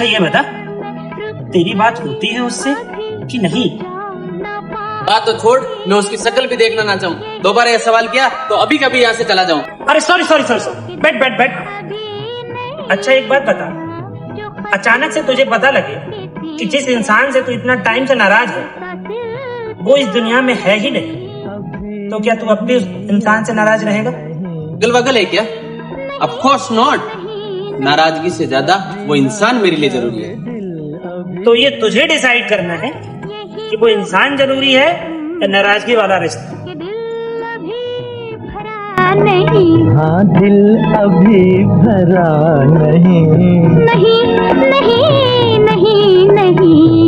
अच्छा ये बता, तेरी बात होती है उससे कि नहीं? बात तो छोड़, मैं उसकी शक्ल भी देखना ना चाहूँ। दोबारा ये सवाल किया तो अभी कभी यहाँ से चला जाऊँ। अरे सॉरी सॉरी सॉरी सॉरी, बैठ बैठ बैठ। अच्छा एक बात बता, अचानक से तुझे पता लगे कि जिस इंसान से तू इतना टाइम से नाराज है वो इस दुनिया में है ही नहीं, तो क्या तू अब भी उस इंसान से नाराज रहेगा? गलवगल है क्या? Of course not. नाराजगी से ज्यादा वो इंसान मेरे लिए जरूरी है। तो ये तुझे डिसाइड करना है कि वो इंसान जरूरी है या नाराजगी वाला रिश्ता। हाँ दिल अभी भरा नहीं, नहीं नहीं नहीं नहीं